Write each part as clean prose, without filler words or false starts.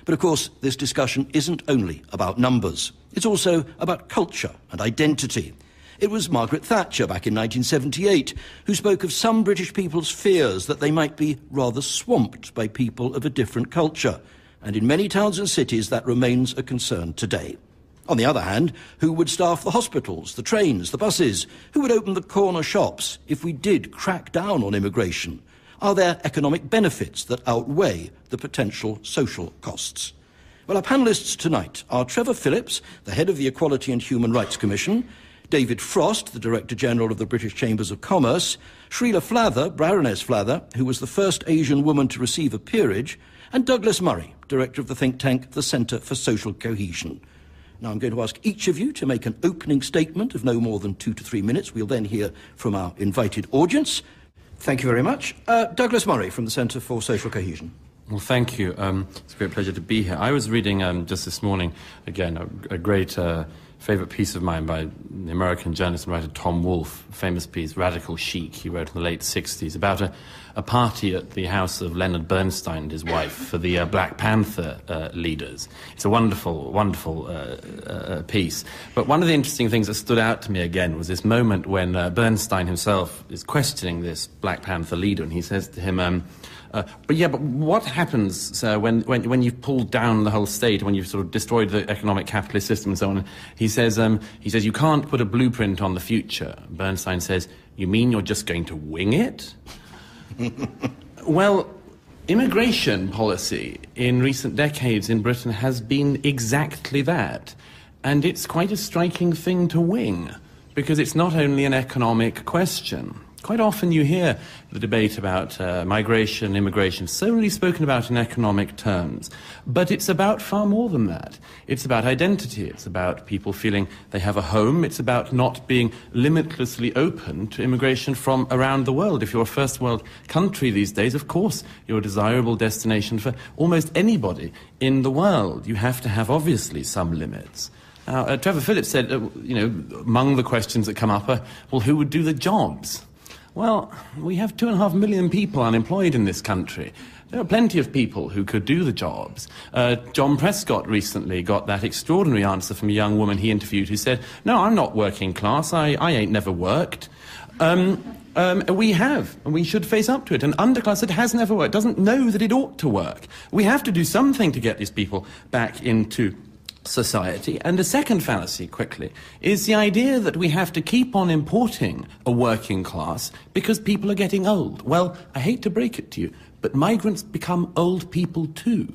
But of course, this discussion isn't only about numbers. It's also about culture and identity. It was Margaret Thatcher back in 1978 who spoke of some British people's fears that they might be rather swamped by people of a different culture. And in many towns and cities, that remains a concern today. On the other hand, who would staff the hospitals, the trains, the buses? Who would open the corner shops if we did crack down on immigration? Are there economic benefits that outweigh the potential social costs? Well, our panellists tonight are Trevor Phillips, the head of the Equality and Human Rights Commission, David Frost, the Director General of the British Chambers of Commerce, Srila Flather, Baroness Flather, who was the first Asian woman to receive a peerage, and Douglas Murray, Director of the think tank, the Centre for Social Cohesion. Now, I'm going to ask each of you to make an opening statement of no more than 2 to 3 minutes. We'll then hear from our invited audience. Thank you very much. Douglas Murray from the Centre for Social Cohesion. Well, thank you. It's a great pleasure to be here. I was reading just this morning, again, a great favourite piece of mine by the American journalist and writer Tom Wolfe, famous piece, Radical Chic, he wrote in the late 60s, about a party at the house of Leonard Bernstein and his wife for the Black Panther leaders. It's a wonderful, wonderful piece. But one of the interesting things that stood out to me again was this moment when Bernstein himself is questioning this Black Panther leader, and he says to him, but what happens, sir, when you've pulled down the whole state, when you've sort of destroyed the economic capitalist system and so on? He says you can't put a blueprint on the future. Bernstein says, you mean you're just going to wing it? Well, immigration policy in recent decades in Britain has been exactly that. And it's quite a striking thing to wing, because it's not only an economic question. Quite often you hear the debate about migration, immigration, solely spoken about in economic terms. But it's about far more than that. It's about identity. It's about people feeling they have a home. It's about not being limitlessly open to immigration from around the world. If you're a first world country these days, of course, you're a desirable destination for almost anybody in the world. You have to have, obviously, some limits. Now, Trevor Phillips said, among the questions that come up are, well, who would do the jobs? Well, we have 2.5 million people unemployed in this country. There are plenty of people who could do the jobs. John Prescott recently got that extraordinary answer from a young woman he interviewed who said, no, I'm not working class, I ain't never worked. We have, and we should face up to it. An underclass that has never worked doesn't know that it ought to work. We have to do something to get these people back into society. And the second fallacy, quickly, is the idea that we have to keep on importing a working class because people are getting old. Well, I hate to break it to you, but migrants become old people too.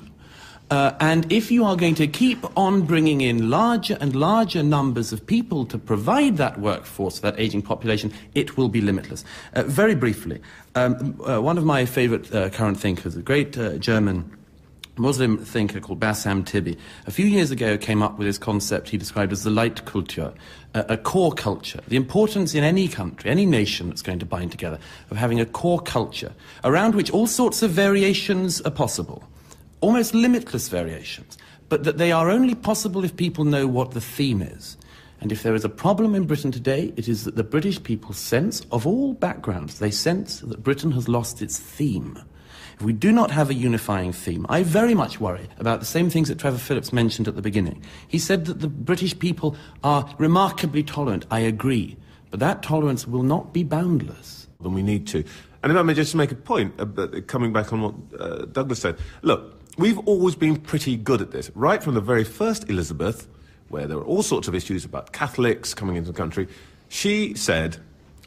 And if you are going to keep on bringing in larger and larger numbers of people to provide that workforce for that ageing population, it will be limitless. Very briefly, one of my favourite current thinkers, a great German Muslim thinker called Bassam Tibi, a few years ago came up with this concept he described as the Leitkultur, a core culture. The importance in any country, any nation that's going to bind together, of having a core culture around which all sorts of variations are possible, almost limitless variations, but that they are only possible if people know what the theme is. And if there is a problem in Britain today, it is that the British people sense, of all backgrounds, they sense that Britain has lost its theme. If we do not have a unifying theme, I very much worry about the same things that Trevor Phillips mentioned at the beginning. He said that the British people are remarkably tolerant. I agree. But that tolerance will not be boundless. Then we need to. And if I may just make a point, coming back on what Douglas said. Look, we've always been pretty good at this. Right from the very first Elizabeth, where there were all sorts of issues about Catholics coming into the country, she said,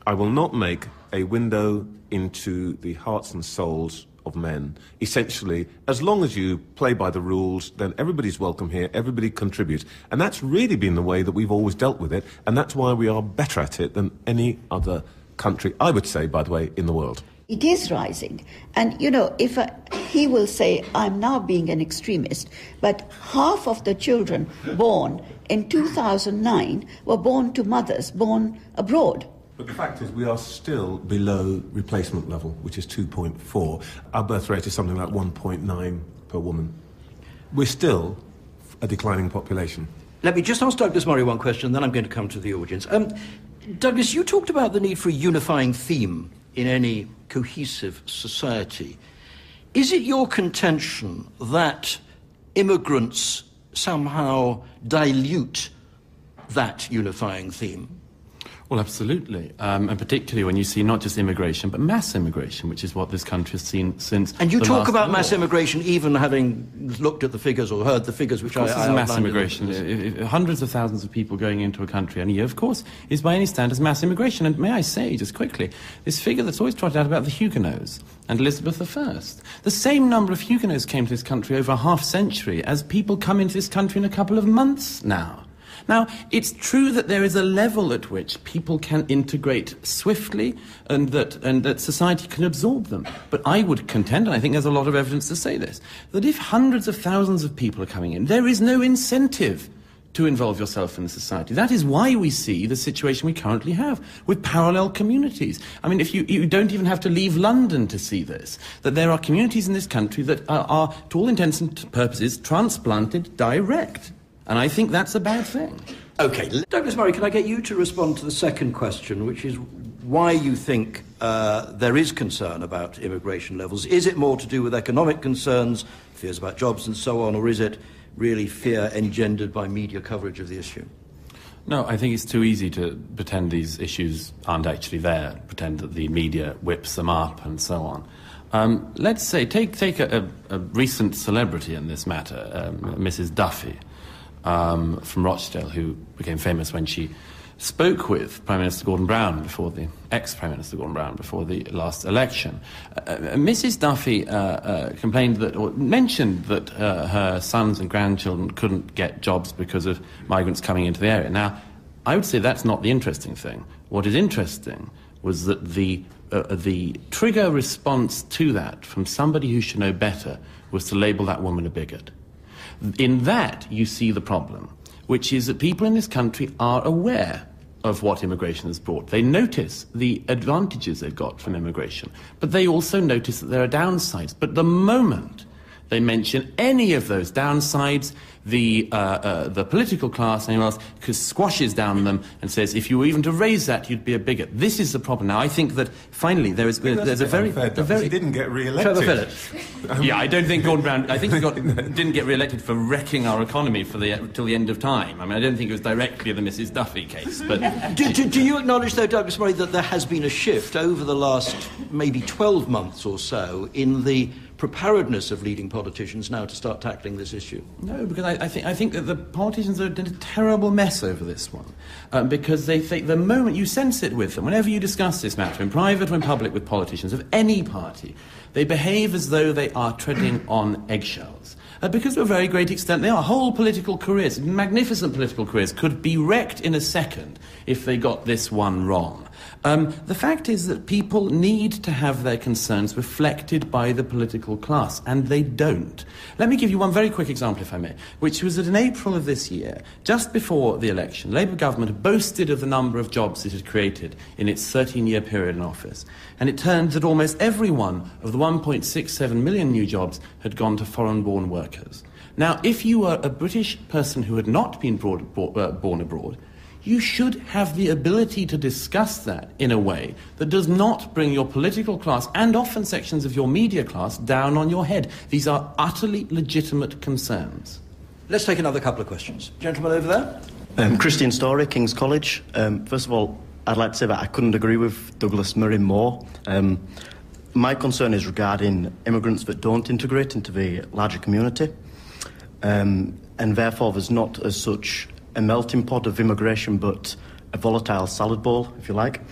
I will not make a window into the hearts and souls of men. Essentially, as long as you play by the rules, then everybody's welcome here, everybody contributes. And that's really been the way that we've always dealt with it, and that's why we are better at it than any other country, I would say, by the way, in the world. It is rising. And, if he will say, I'm now being an extremist, but half of the children born in 2009 were born to mothers born abroad. But the fact is we are still below replacement level, which is 2.4. Our birth rate is something like 1.9 per woman. We're still a declining population. Let me just ask Douglas Murray one question, then I'm going to come to the audience. Douglas, you talked about the need for a unifying theme in any cohesive society. Is it your contention that immigrants somehow dilute that unifying theme? Well, absolutely, and particularly when you see not just immigration, but mass immigration, which is what this country has seen since. And you the talk last about war. mass immigration, even having looked at the figures or heard the figures, which Of course, I this is mass outlined in immigration. Hundreds of thousands of people going into a country in a year, of course, is by any standards mass immigration. And may I say, just quickly, this figure that's always trotted out about the Huguenots and Elizabeth I. The same number of Huguenots came to this country over a half-century as people come into this country in a couple of months now. Now, it's true that there is a level at which people can integrate swiftly and that society can absorb them. But I would contend, and I think there's a lot of evidence to say this, that if hundreds of thousands of people are coming in, there is no incentive to involve yourself in the society. That is why we see the situation we currently have with parallel communities. I mean, if you don't even have to leave London to see this, that there are communities in this country that are to all intents and purposes, transplanted direct. And I think that's a bad thing. OK, Douglas Murray, can I get you to respond to the second question, which is why you think there is concern about immigration levels? Is it more to do with economic concerns, fears about jobs and so on, or is it really fear engendered by media coverage of the issue? No, I think it's too easy to pretend these issues aren't actually there, pretend that the media whips them up and so on. Let's say, take a recent celebrity in this matter, Mrs. Duffy. From Rochdale, who became famous when she spoke with Prime Minister Gordon Brown ex-Prime Minister Gordon Brown before the last election. Mrs. Duffy complained that, or mentioned that her sons and grandchildren couldn't get jobs because of migrants coming into the area. Now, I would say that's not the interesting thing. What is interesting was that the trigger response to that from somebody who should know better was to label that woman a bigot. In that, you see the problem, which is that people in this country are aware of what immigration has brought. They notice the advantages they've got from immigration, but they also notice that there are downsides. But the moment they mention any of those downsides, the political class and anyone else squashes down them and says, if you were even to raise that, you'd be a bigot. This is the problem. Now, I think that finally there's a very... He didn't get re-elected. Trevor Phillips. Yeah, I don't think Gordon Brown... I think he didn't get re-elected for wrecking our economy till the end of time. I mean, I don't think it was directly the Mrs. Duffy case, but... Do you acknowledge, though, Douglas Murray, that there has been a shift over the last maybe 12 months or so in the preparedness of leading politicians now to start tackling this issue? No, because I think that the politicians are in a terrible mess over this one, because they think the moment you sense it with them, whenever you discuss this matter in private or in public with politicians of any party, they behave as though they are treading on eggshells. Because to a very great extent, their whole political careers, magnificent political careers, could be wrecked in a second if they got this one wrong. The fact is that people need to have their concerns reflected by the political class, and they don't. Let me give you one very quick example, if I may, which was that in April of this year, just before the election, the Labour government boasted of the number of jobs it had created in its 13-year period in office, and it turned that almost every one of the 1.67 million new jobs had gone to foreign-born workers. Now, if you were a British person who had not been born abroad, you should have the ability to discuss that in a way that does not bring your political class and often sections of your media class down on your head. These are utterly legitimate concerns. Let's take another couple of questions. Gentleman over there. Christian Story, King's College. First of all, I'd like to say that I couldn't agree with Douglas Murray more. My concern is regarding immigrants that don't integrate into the larger community, and therefore there's not as such a melting pot of immigration, but a volatile salad bowl, if you like.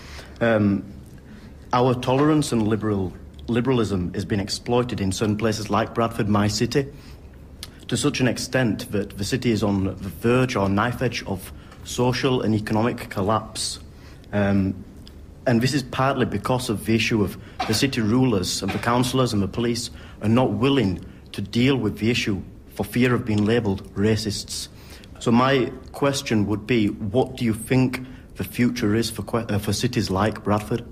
Our tolerance and liberalism is being exploited in certain places like Bradford, my city, to such an extent that the city is on the verge or knife edge of social and economic collapse. And this is partly because of the issue of the city rulers and the councillors and the police are not willing to deal with the issue for fear of being labelled racists. So my question would be, what do you think the future is for cities like Bradford?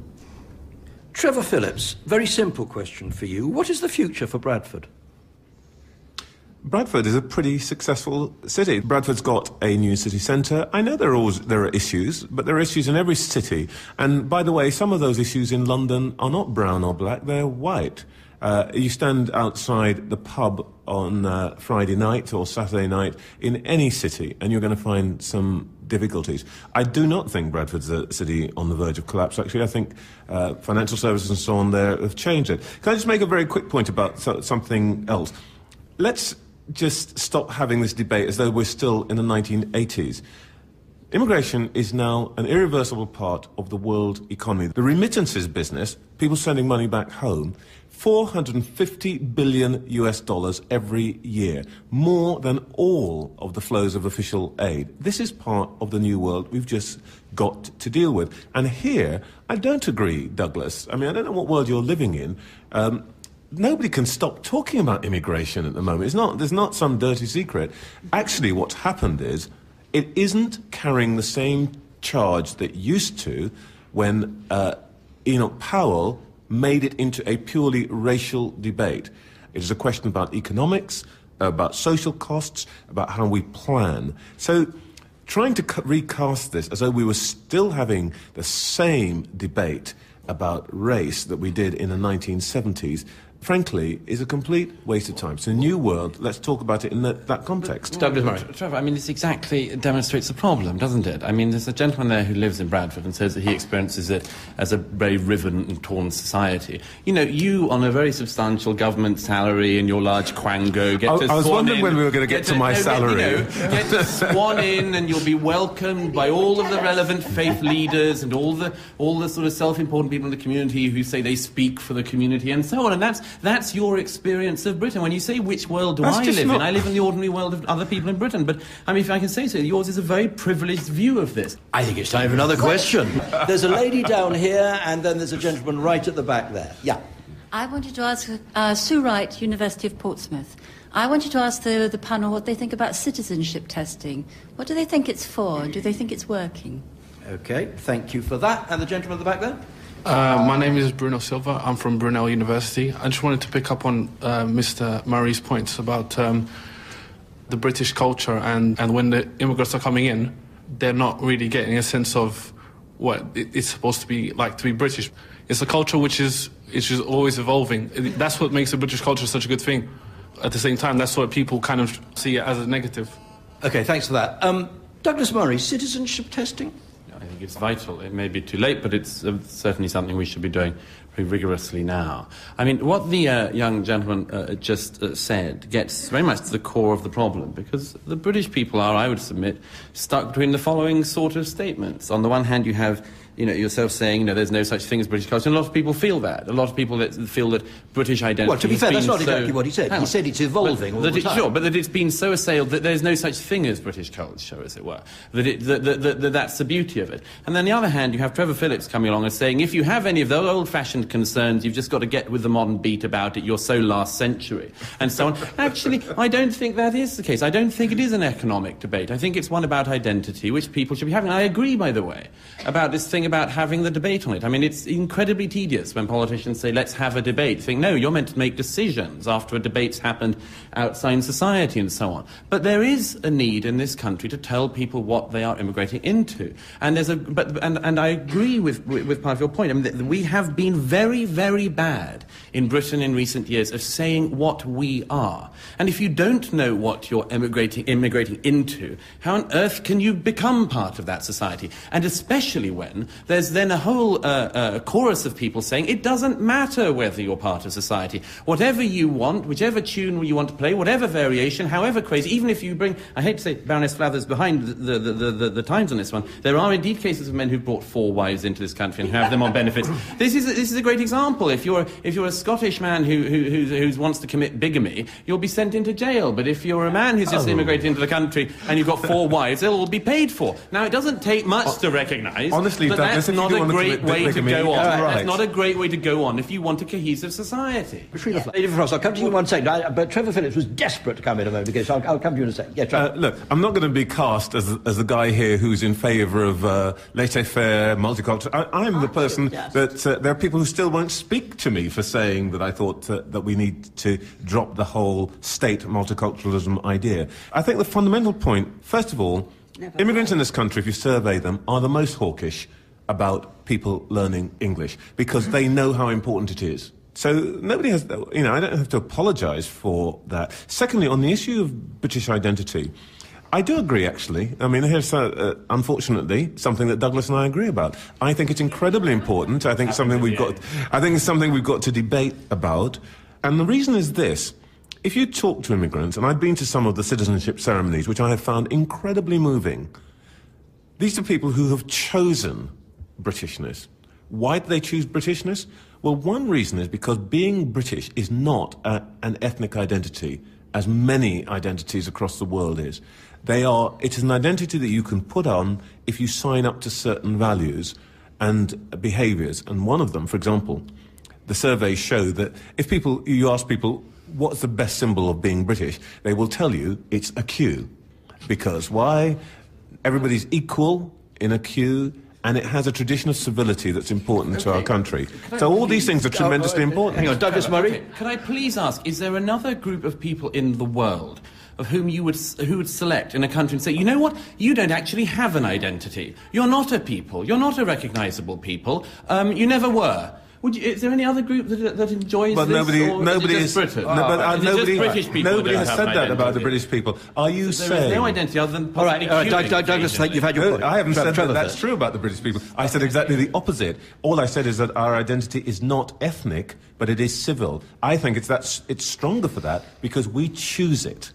Trevor Phillips, very simple question for you. What is the future for Bradford? Bradford is a pretty successful city. Bradford's got a new city centre. I know there are issues, but there are issues in every city. And by the way, some of those issues in London are not brown or black, they're white. You stand outside the pub on Friday night or Saturday night in any city, and you're going to find some difficulties. I do not think Bradford's a city on the verge of collapse, actually. I think financial services and so on there have changed it. Can I just make a very quick point about something else? Let's just stop having this debate as though we're still in the 1980s. Immigration is now an irreversible part of the world economy. The remittances business, people sending money back home, $450 billion every year, more than all of the flows of official aid. This is part of the new world we've just got to deal with. And here, I don't agree, Douglas. I mean, I don't know what world you're living in. Nobody can stop talking about immigration at the moment. There's not some dirty secret. Actually, what's happened is it isn't carrying the same charge that it used to when Enoch Powell made it into a purely racial debate. It is a question about economics, about social costs, about how we plan. So trying to recast this as though we were still having the same debate about race that we did in the 1970s, frankly, is a complete waste of time. It's a new world. Let's talk about it in that context. Douglas Murray. Trevor, I mean, this exactly demonstrates the problem, doesn't it? I mean, there's a gentleman there who lives in Bradford and says that he experiences it as a very riven and torn society. You know, you, on a very substantial government salary and your large quango, get to I was wondering when we were going to get to my salary. Get to swan in, and you'll be welcomed by all of the relevant faith leaders and all the sort of self-important people in the community who say they speak for the community and so on. And that's your experience of Britain. When you say, which world do I live in? I live in the ordinary world of other people in Britain. But, I mean, if I can say so, yours is a very privileged view of this. I think it's time for another question. There's a lady down here, and then there's a gentleman right at the back there. Yeah. I wanted to ask Sue Wright, University of Portsmouth. I wanted to ask the panel what they think about citizenship testing. What do they think it's for? Do they think it's working? OK, thank you for that. And the gentleman at the back there? My name is Bruno Silva. I'm from Brunel University. I just wanted to pick up on Mr. Murray's points about the British culture and when the immigrants are coming in, they're not really getting a sense of what it's supposed to be like to be British. It's a culture which is just always evolving. That's what makes the British culture such a good thing. At the same time, that's what people kind of see it as a negative. OK, thanks for that. Douglas Murray, citizenship testing? I think it's vital. It may be too late, but it's certainly something we should be doing pretty rigorously now. I mean, what the young gentleman just said gets very much to the core of the problem, because the British people are, I would submit, stuck between the following sort of statements. On the one hand, you have yourself saying, there's no such thing as British culture. And a lot of people feel that. A lot of people that feel that British identity... Well, to be fair, that's not exactly what he said. He said it's evolving all the time. Sure, but that it's been so assailed that there's no such thing as British culture, as it were. That's the beauty of it. And then on the other hand, you have Trevor Phillips coming along and saying, if you have any of those old-fashioned concerns, you've just got to get with the modern beat about it. You're so last century, and so on. Actually, I don't think that is the case. I don't think it is an economic debate. I think it's one about identity, which people should be having. I agree, by the way, about this thing about having the debate on it. I mean, it's incredibly tedious when politicians say, let's have a debate. Think, no, you're meant to make decisions after a debate's happened outside society and so on. But there is a need in this country to tell people what they are immigrating into. And and I agree with part of your point. I mean, we have been very, very bad in Britain in recent years of saying what we are. And if you don't know what you're immigrating into, how on earth can you become part of that society? And especially when there's then a whole chorus of people saying it doesn't matter whether you're part of society. Whatever you want, whichever tune you want to play, whatever variation, however crazy, even if you bring... I hate to say Baroness Flathers behind the times on this one. There are indeed cases of men who've brought 4 wives into this country and have them on benefits. This is a great example. If you're a Scottish man who wants to commit bigamy, you'll be sent into jail. But if you're a man who's just immigrated into the country and you've got 4 wives, they'll all be paid for. Now, it doesn't take much to recognise that that's not a great way to go on. That's not a great way to go on if you want a cohesive society. Lady Frost, I'll come to you in one second. But Trevor Phillips was desperate to come in a moment ago, so I'll come to you in a second. Yeah, Trevor. Look, I'm not going to be cast as the guy here who's in favour of laissez-faire, multicultural. I'm the person that there are people who still won't speak to me for saying that I thought that we need to drop the whole state multiculturalism idea. I think the fundamental point, first of all, immigrants in this country, if you survey them, are the most hawkish about people learning English because they know how important it is So nobody has, you know, I don't have to apologise for that. Secondly, on the issue of British identity, I do agree, actually. I mean, here's, unfortunately, something that Douglas and I agree about. I think it's incredibly important. I think it's something we've got to debate about. And the reason is this. If you talk to immigrants, and I've been to some of the citizenship ceremonies, which I have found incredibly moving, these are people who have chosen Britishness. Why do they choose Britishness? Well, one reason is because being British is not an ethnic identity, as many identities across the world is. It is an identity that you can put on if you sign up to certain values and behaviours. And one of them, for example, the surveys show that if you ask people, what's the best symbol of being British, they will tell you it's a queue. Because why? Everybody's equal in a queue, and it has a tradition of civility that's important to our country. So all these things are tremendously important. Hang on, Douglas Murray? Okay. Could I please ask, is there another group of people in the world of whom who would select in a country and say, you know what, you don't actually have an identity. You're not a people. You're not a recognisable people. You never were. Is there any other group that enjoys but this? Nobody is it just Britain? Nobody has said that about the British people. Are you saying... There is no identity other than... All right, Douglas, you've had your point. I haven't said that that's true about the British people. I said exactly the opposite. All I said is that our identity is not ethnic, but it is civil. I think it's stronger for that because we choose it.